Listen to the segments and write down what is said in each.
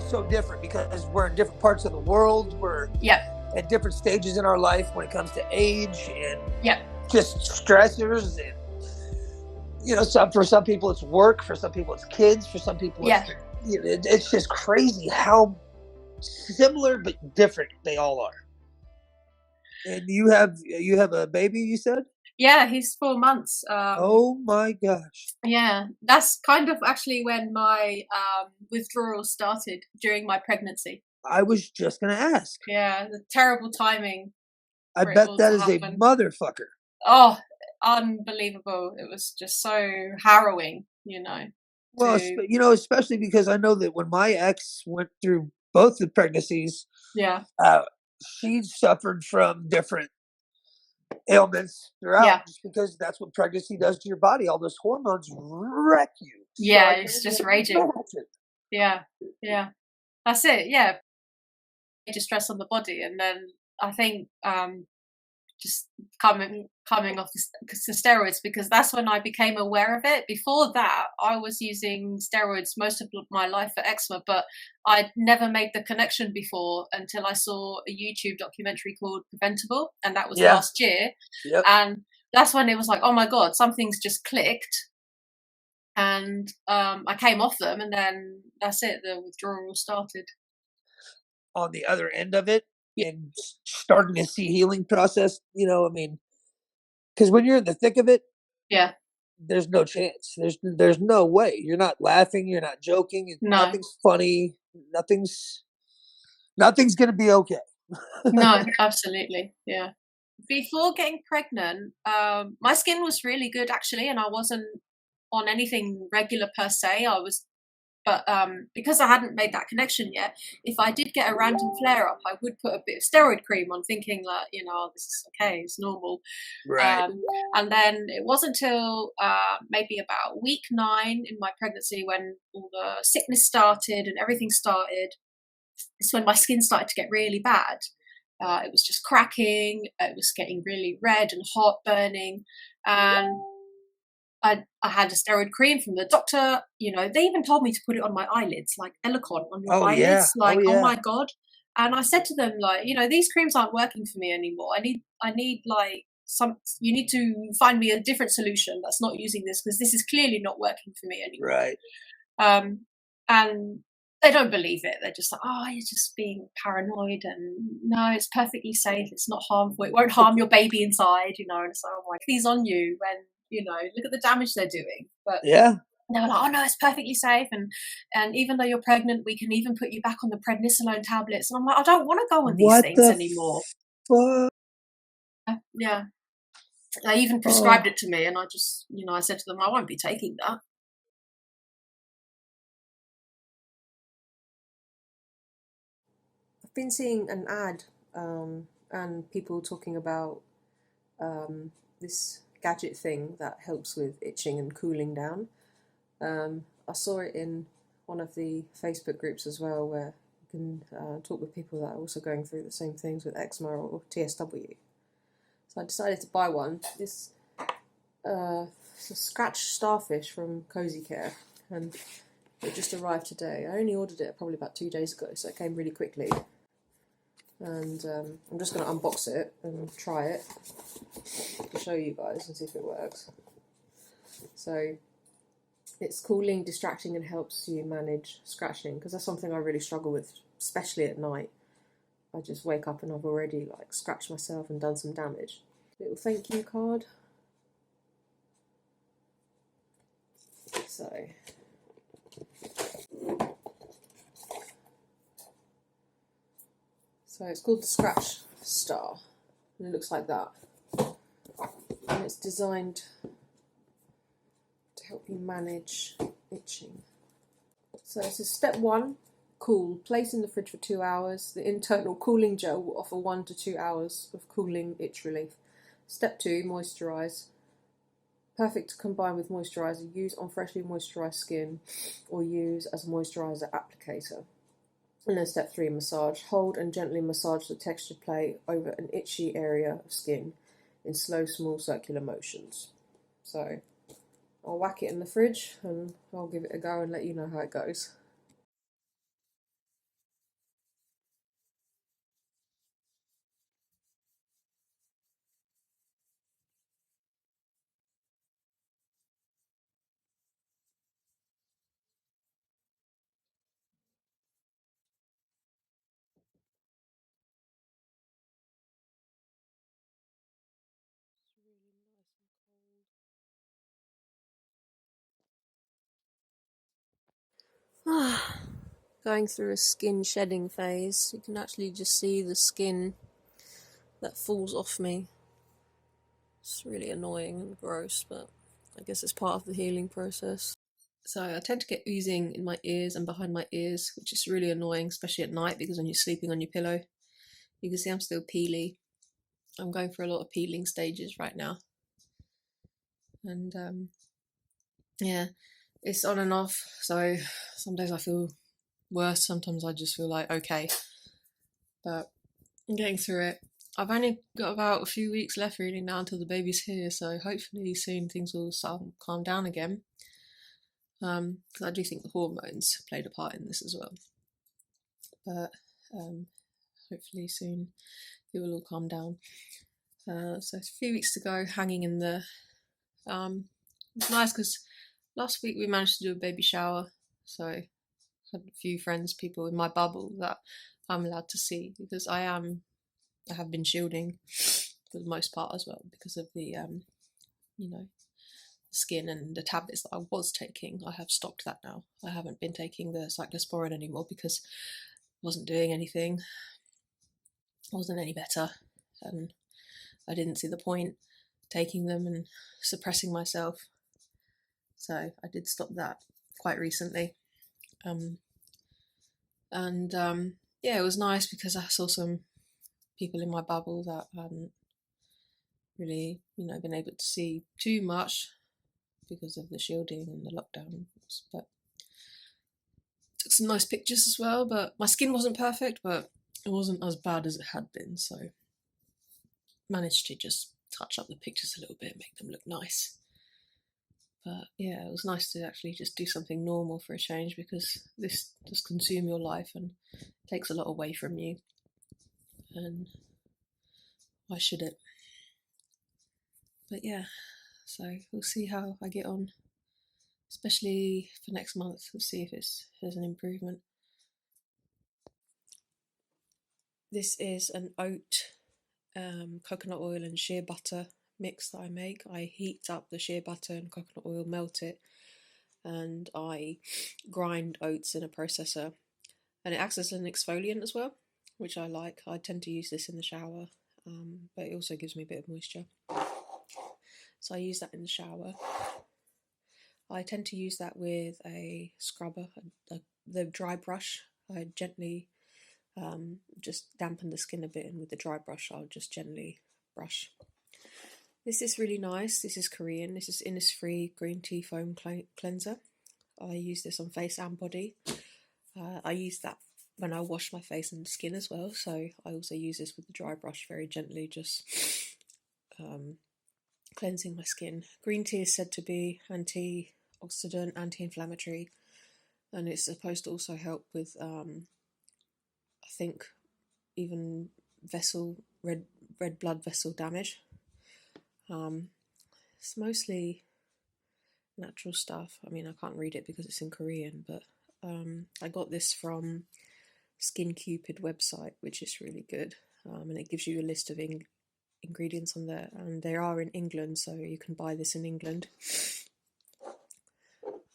so different because we're in different parts of the world. We're at different stages in our life when it comes to age and just stressors. And, you know, for some people it's work, for some people it's kids, for some people it's just crazy how similar but different they all are. And you have a baby, you said? Yeah, he's 4 months. Oh my gosh. Yeah, that's kind of actually when my withdrawal started, during my pregnancy. I was just going to ask. Yeah, the terrible timing. I bet that is a motherfucker. Oh, unbelievable. It was just so harrowing, you know. Well, you know, especially because I know that when my ex went through both the pregnancies, she suffered from different ailments throughout, just because that's what pregnancy does to your body. All those hormones wreck you. Yeah, so it's just raging. Yeah, that's it. Yeah, major stress on the body, and then I think just coming off the steroids, because that's when I became aware of it. Before that, I was using steroids most of my life for eczema, but I'd never made the connection before until I saw a YouTube documentary called Preventable, and that was last year. And that's when it was like, oh my God, something's just clicked. And I came off them, and then that's it, the withdrawal started. On the other end of it, and starting to see healing process, you know, I mean, because when you're in the thick of it, there's no chance. There's no way. You're not laughing. You're not joking. Nothing's funny. Nothing's gonna be okay. No, absolutely, yeah. Before getting pregnant, my skin was really good actually, and I wasn't on anything regular per se. But because I hadn't made that connection yet, if I did get a random flare up, I would put a bit of steroid cream on, thinking that, you know, this is okay, it's normal. Right. And then it wasn't until maybe about week 9 in my pregnancy, when all the sickness started and everything started, it's when my skin started to get really bad. It was just cracking, it was getting really red and hot, burning, and I had a steroid cream from the doctor. You know, they even told me to put it on my eyelids, like Elicon on your eyelids. Oh my God. And I said to them, like, you know, these creams aren't working for me anymore. I need like you need to find me a different solution that's not using this, because this is clearly not working for me anymore. Right. And they don't believe it. They're just like, oh, you're just being paranoid, and no, it's perfectly safe. It's not harmful. It won't harm your baby inside, you know. And so I'm like, these on you when, you know, look at the damage they're doing. But they were like, oh no, it's perfectly safe, and even though you're pregnant, we can even put you back on the prednisolone tablets. And I'm like, I don't want to go on these things anymore. Yeah, they even prescribed it to me, and I just, you know, I said to them, I won't be taking that. I've been seeing an ad and people talking about this gadget thing that helps with itching and cooling down. I saw it in one of the Facebook groups as well, where you can talk with people that are also going through the same things with eczema or TSW. So I decided to buy one. It's a scratch starfish from Cozy Care, and it just arrived today. I only ordered it probably about 2 days ago, so it came really quickly. And I'm just going to unbox it and try it to show you guys and see if it works. So it's cooling, distracting, and helps you manage scratching, because that's something I really struggle with, especially at night. I just wake up and I've already like scratched myself and done some damage. Little thank you card. So it's called the Scratch Star, and it looks like that. And it's designed to help you manage itching. So this is step 1, cool. Place in the fridge for 2 hours. The internal cooling gel will offer 1 to 2 hours of cooling itch relief. Step 2, moisturise. Perfect to combine with moisturiser. Use on freshly moisturised skin, or use as a moisturiser applicator. And then step 3, massage. Hold and gently massage the texture plate over an itchy area of skin in slow, small circular motions. So I'll whack it in the fridge and I'll give it a go and let you know how it goes. Going through a skin shedding phase. You can actually just see the skin that falls off me. It's really annoying and gross, but I guess it's part of the healing process. So I tend to get oozing in my ears and behind my ears, which is really annoying, especially at night, because when you're sleeping on your pillow, you can see I'm still peely. I'm going through a lot of peeling stages right now. And yeah, it's on and off. So some days I feel worse, sometimes I just feel like okay. But I'm getting through it. I've only got about a few weeks left really now until the baby's here, so hopefully soon things will start to calm down again. Because I do think the hormones played a part in this as well. But hopefully soon it will all calm down. So it's a few weeks to go, hanging in the... it's nice because last week we managed to do a baby shower, so I had a few friends, people in my bubble that I'm allowed to see, because I have been shielding for the most part as well because of the skin and the tablets that I was taking. I have stopped that now. I haven't been taking the cyclosporin anymore because it wasn't doing anything. It wasn't any better, and I didn't see the point taking them and suppressing myself. So I did stop that quite recently. Yeah, it was nice because I saw some people in my bubble that hadn't really, been able to see too much because of the shielding and the lockdown. But took some nice pictures as well. But my skin wasn't perfect, but it wasn't as bad as it had been. So managed to just touch up the pictures a little bit, make them look nice. But yeah, it was nice to actually just do something normal for a change, because this does consume your life and takes a lot away from you. And why should it? But yeah, so we'll see how I get on, especially for next month. We'll see if there's an improvement. This is an oat, coconut oil and shea butter mix that I make. I heat up the shea butter and coconut oil, melt it, and I grind oats in a processor, and it acts as an exfoliant as well, which I like. I tend to use this in the shower, but it also gives me a bit of moisture, so I use that in the shower. I tend to use that with a scrubber, the dry brush. I gently just dampen the skin a bit, and with the dry brush I'll just gently brush. This is really nice. This is Korean. This is Innisfree Green Tea Foam Cleanser. I use this on face and body. I use that when I wash my face and skin as well, so I also use this with the dry brush very gently, just cleansing my skin. Green tea is said to be antioxidant, anti-inflammatory, and it's supposed to also help with I think even red blood vessel damage. It's mostly natural stuff. I mean, I can't read it because it's in Korean, but I got this from Skin Cupid website, which is really good, and it gives you a list of ingredients on there, and they are in England, so you can buy this in England.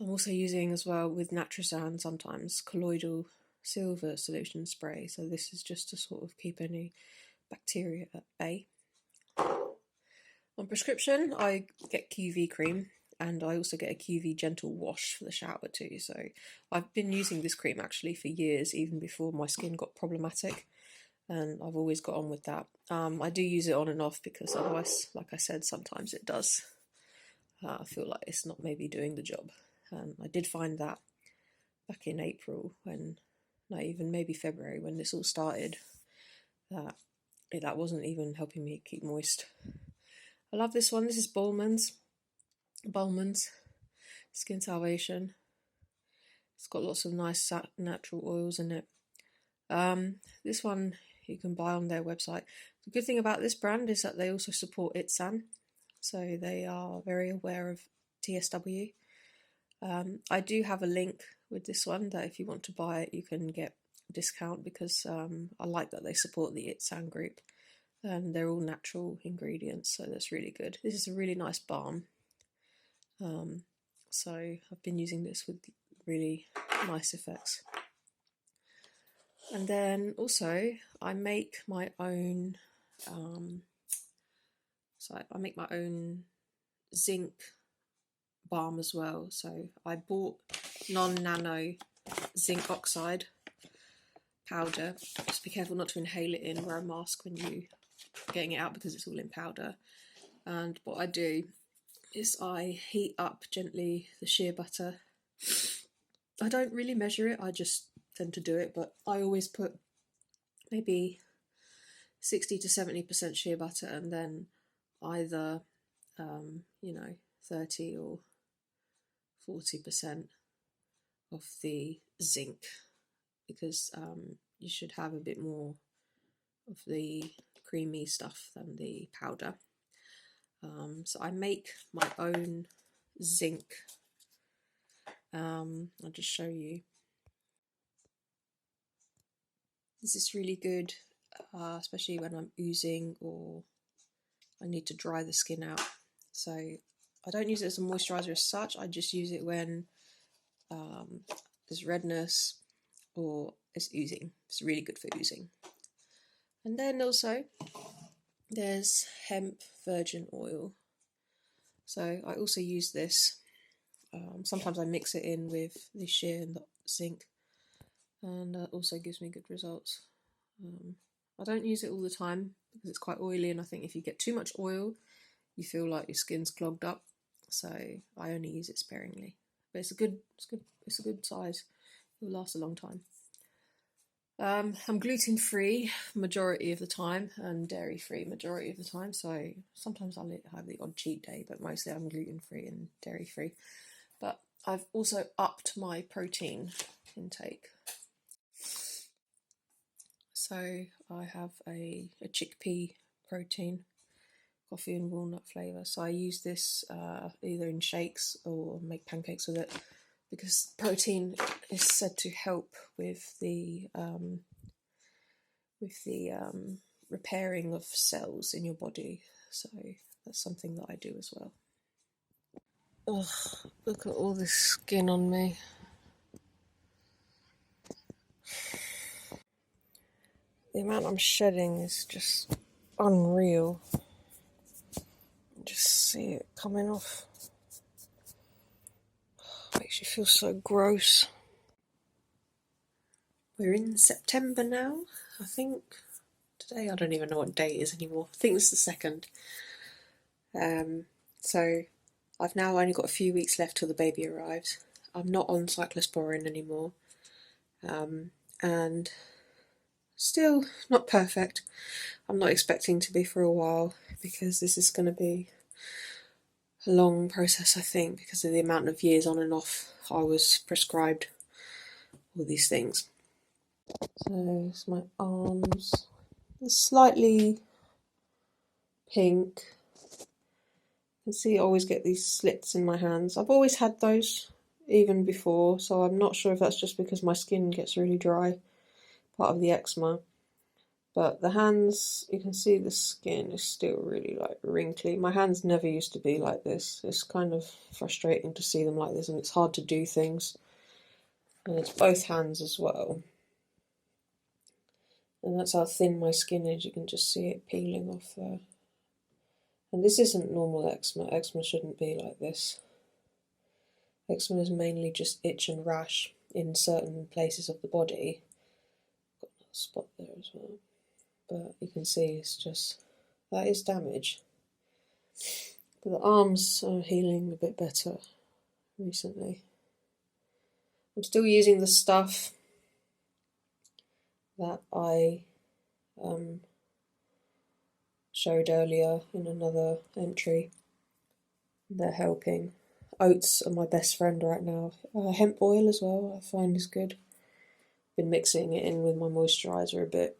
I'm also using as well with Natrasan sometimes colloidal silver solution spray, so this is just to sort of keep any bacteria at bay. On prescription I get QV cream, and I also get a QV gentle wash for the shower too, so I've been using this cream actually for years, even before my skin got problematic, and I've always got on with that. I do use it on and off because otherwise, like I said, sometimes it does feel like it's not maybe doing the job. I did find that back in April, even maybe February, when this all started, that wasn't even helping me keep moist. I love this one. This is Bowman's Skin Salvation. It's got lots of nice natural oils in it. This one you can buy on their website. The good thing about this brand is that they also support ITSAN, so they are very aware of TSW. I do have a link with this one that if you want to buy it you can get a discount, because I like that they support the ITSAN group, and they're all natural ingredients, so that's really good. This is a really nice balm, so I've been using this with really nice effects. And then also I make my own zinc balm as well. So I bought non-nano zinc oxide powder. Just be careful not to inhale it in, wear a mask when you're getting it out because it's all in powder. And what I do is I heat up gently the shea butter. I don't really measure it, I just tend to do it, but I always put maybe 60 to 70% shea butter and then either 30 or 40% of the zinc, because you should have a bit more of the creamy stuff than the powder. So I make my own zinc. I'll just show you. This is really good, especially when I'm oozing or I need to dry the skin out. So I don't use it as a moisturiser as such, I just use it when there's redness or it's oozing. It's really good for oozing. And then also there's Hemp Virgin Oil. So I also use this. Sometimes I mix it in with the shea and the zinc, and that also gives me good results. I don't use it all the time because it's quite oily, and I think if you get too much oil you feel like your skin's clogged up, so I only use it sparingly. But it's a good size. It'll last a long time. I'm gluten free majority of the time and dairy free majority of the time, so sometimes I'll have the odd cheat day, but mostly I'm gluten free and dairy free. But I've also upped my protein intake. So I have a chickpea protein, coffee and walnut flavour. So I use this either in shakes or make pancakes with it, because protein is said to help with the repairing of cells in your body. So that's something that I do as well. Oh, look at all this skin on me. The amount I'm shedding is just unreal. Just see it coming off. Makes you feel so gross. We're in September now, I think. Today, I don't even know what day it is anymore. I think it's the 2nd. So I've now only got a few weeks left till the baby arrives. I'm not on cyclosporin anymore. And still not perfect. I'm not expecting to be for a while, because this is going to be a long process, I think, because of the amount of years on and off I was prescribed all these things. So it's my arms. They're slightly pink. You can see I always get these slits in my hands. I've always had those even before, so I'm not sure if that's just because my skin gets really dry, part of the eczema. But the hands, you can see the skin is still really like wrinkly. My hands never used to be like this. It's kind of frustrating to see them like this, and it's hard to do things. And it's both hands as well. And that's how thin my skin is. You can just see it peeling off there. And this isn't normal eczema. Eczema shouldn't be like this. Eczema is mainly just itch and rash in certain places of the body. Got a spot there as well. But you can see it's just, that is damage. But the arms are healing a bit better recently. I'm still using the stuff that I showed earlier in another entry. They're helping. Oats are my best friend right now. Hemp oil as well, I find is good. Been mixing it in with my moisturiser a bit.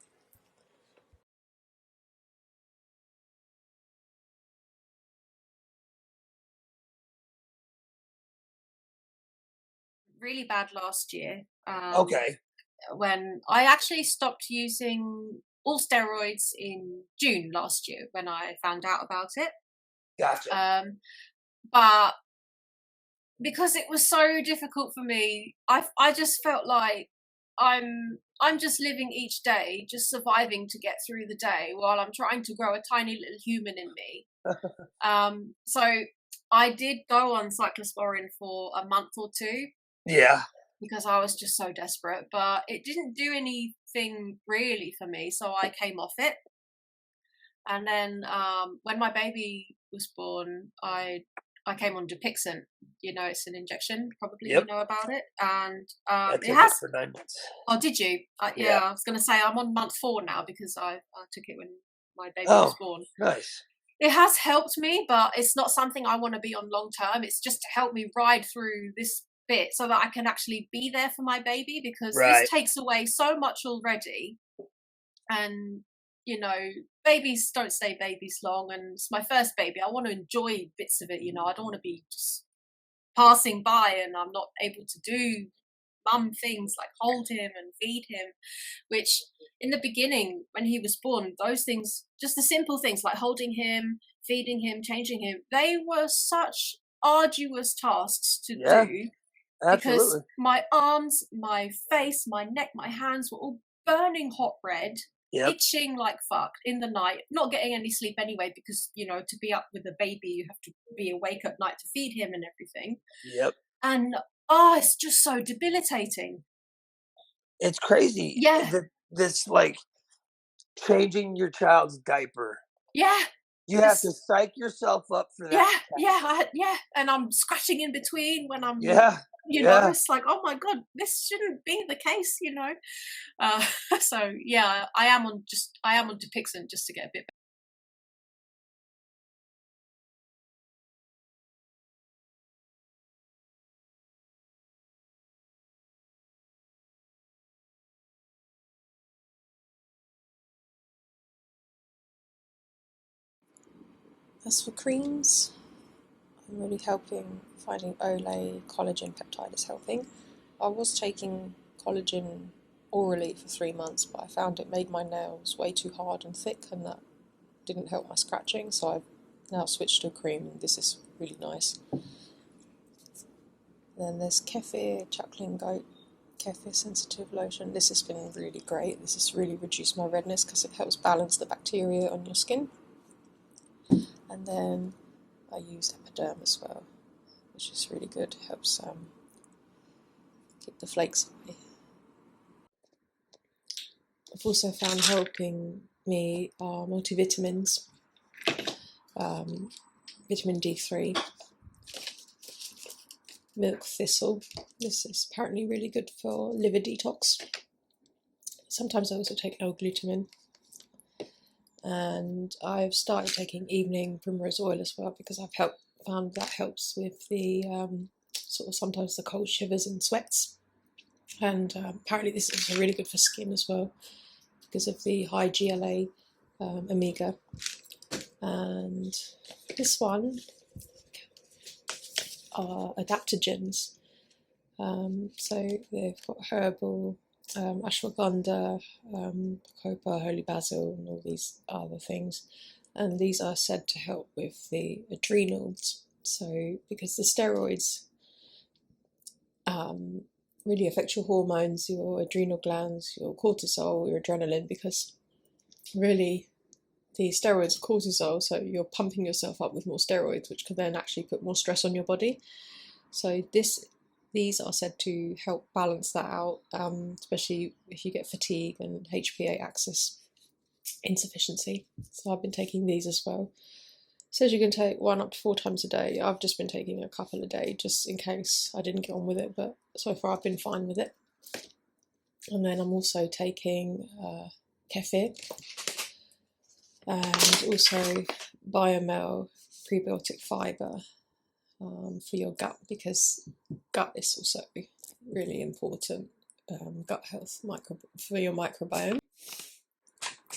Really bad last year. Okay. When I actually stopped using all steroids in June last year, when I found out about it. Gotcha. But because it was so difficult for me. I just felt like I'm just living each day, just surviving to get through the day while I'm trying to grow a tiny little human in me. So I did go on cyclosporin for a month or two. Yeah. Because I was just so desperate, but it didn't do anything really for me, so I came off it. And then when my baby was born, I came on Dupixent. You know, it's an injection. Probably you know about it. And it has. For 9 months. Oh, did you? Yeah, I was going to say I'm on month 4 now because I took it when my baby was born. Nice. It has helped me, but it's not something I want to be on long term. It's just to help me ride through this bit so that I can actually be there for my baby, because this takes away so much already. And you know, babies don't stay babies long, and it's my first baby. I want to enjoy bits of it, you know. I don't want to be just passing by and I'm not able to do mum things like hold him and feed him, which in the beginning when he was born, those things, just the simple things like holding him, feeding him, changing him, they were such arduous tasks to do. Absolutely. Because my arms, my face, my neck, my hands were all burning hot red, itching like fuck in the night, not getting any sleep anyway, because, you know, to be up with a baby, you have to be awake at night to feed him and everything. And, it's just so debilitating. It's crazy. Yeah. This, like, changing your child's diaper. Yeah. You have to psych yourself up for that. Yeah. And I'm scratching in between when I'm... You know, it's like, oh my god, this shouldn't be the case, you know. So yeah, I am on Dupixent just to get a bit better. As for creams, I'm really finding Olay collagen peptide is helping. I was taking collagen orally for 3 months, but I found it made my nails way too hard and thick, and that didn't help my scratching, so I've now switched to a cream, and this is really nice. Then there's Kefir Chuckling Goat Kefir Sensitive Lotion. This has been really great. This has really reduced my redness because it helps balance the bacteria on your skin. And then I use Epiderm as well, which is really good. It helps keep the flakes away. I've also found helping me are multivitamins, vitamin D3, milk thistle. This is apparently really good for liver detox. Sometimes I also take L-glutamine. And I've started taking evening primrose oil as well, because I've found that helps with the sort of sometimes the cold shivers and sweats. And apparently this is really good for skin as well because of the high GLA omega. And this one are adaptogens. So they've got herbal, ashwagandha, bacopa, holy basil, and all these other things. And these are said to help with the adrenals. So because the steroids really affect your hormones, your adrenal glands, your cortisol, your adrenaline, because really the steroids are cortisol, so you're pumping yourself up with more steroids, which can then actually put more stress on your body. So these are said to help balance that out, especially if you get fatigue and HPA axis insufficiency. So I've been taking these as well. It says you can take 1 up to 4 times a day. I've just been taking a couple a day just in case I didn't get on with it, but so far I've been fine with it. And then I'm also taking kefir and also Biomel prebiotic fibre for your gut, because gut is also really important, gut health for your microbiome.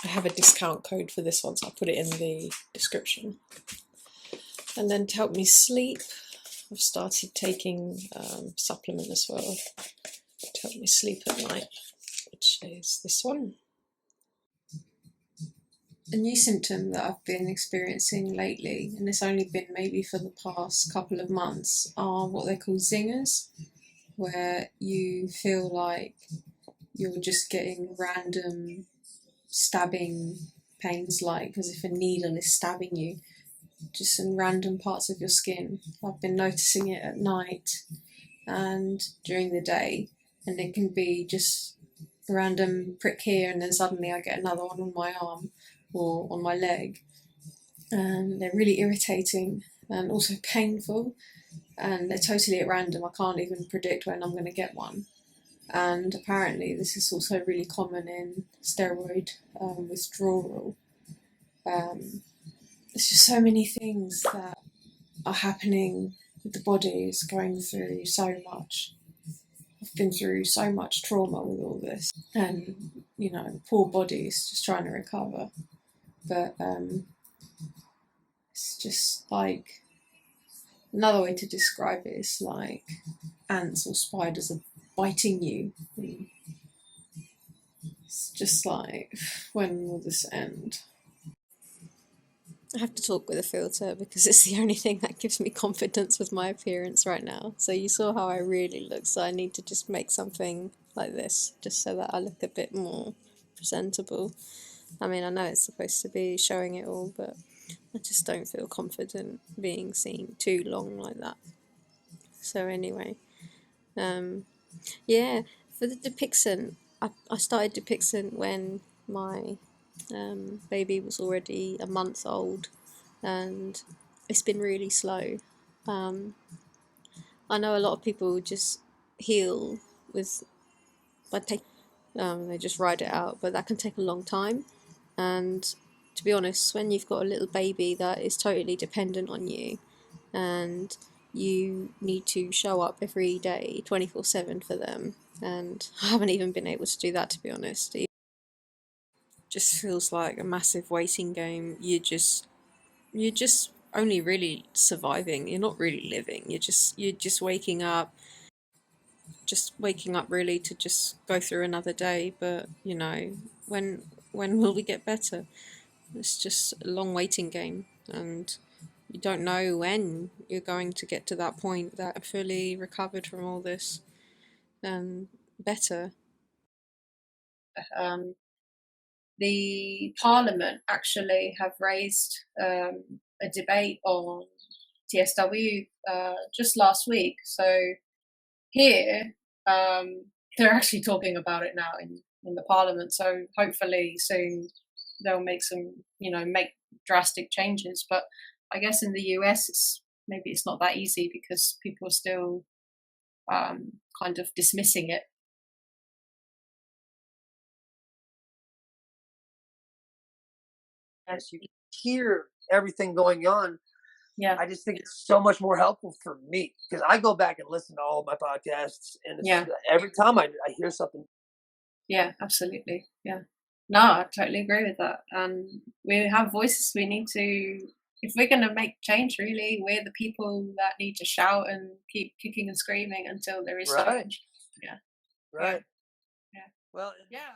I have a discount code for this one, so I'll put it in the description. And then to help me sleep, I've started taking supplement as well to help me sleep at night, which is this one. A new symptom that I've been experiencing lately, and it's only been maybe for the past couple of months, are what they call zingers, where you feel like you're just getting random stabbing pains, like as if a needle is stabbing you, just in random parts of your skin. I've been noticing it at night and during the day, and it can be just a random prick here, and then suddenly I get another one on my arm or on my leg, and they're really irritating and also painful, and they're totally at random. I can't even predict when I'm going to get one. And apparently this is also really common in steroid withdrawal. There's just so many things that are happening with the body. Is going through so much. I've been through so much trauma with all this, and poor body's just trying to recover. But it's just like, another way to describe it is like ants or spiders are biting you. And it's just like, when will this end? I have to talk with a filter because it's the only thing that gives me confidence with my appearance right now. So you saw how I really look, so I need to just make something like this, just so that I look a bit more presentable. I mean, I know it's supposed to be showing it all, but I just don't feel confident being seen too long like that. So anyway, yeah, for the Dupixent, I started Dupixent when my baby was already a month old, and it's been really slow. I know a lot of people just heal by they just ride it out, but that can take a long time. And to be honest, when you've got a little baby that is totally dependent on you, and you need to show up every day 24/7 for them, and I haven't even been able to do that, to be honest. It just feels like a massive waiting game. You're just only really surviving. You're not really living. You're just waking up really to just go through another day. But when will we get better? It's just a long waiting game, and you don't know when you're going to get to that point that I'm fully recovered from all this and better. The Parliament actually have raised a debate on TSW just last week. So here, they're actually talking about it now in the Parliament. So hopefully soon they'll make make drastic changes. But I guess in the US, it's not that easy because people are still kind of dismissing it. As you hear everything going on, yeah, I just think it's so much more helpful for me, because I go back and listen to all my podcasts, and every time I hear something. Yeah, absolutely. Yeah. No, I totally agree with that. And we have voices. We need to, if we're going to make change, really, we're the people that need to shout and keep kicking and screaming until there is change. Yeah. Right. Yeah. Well, yeah.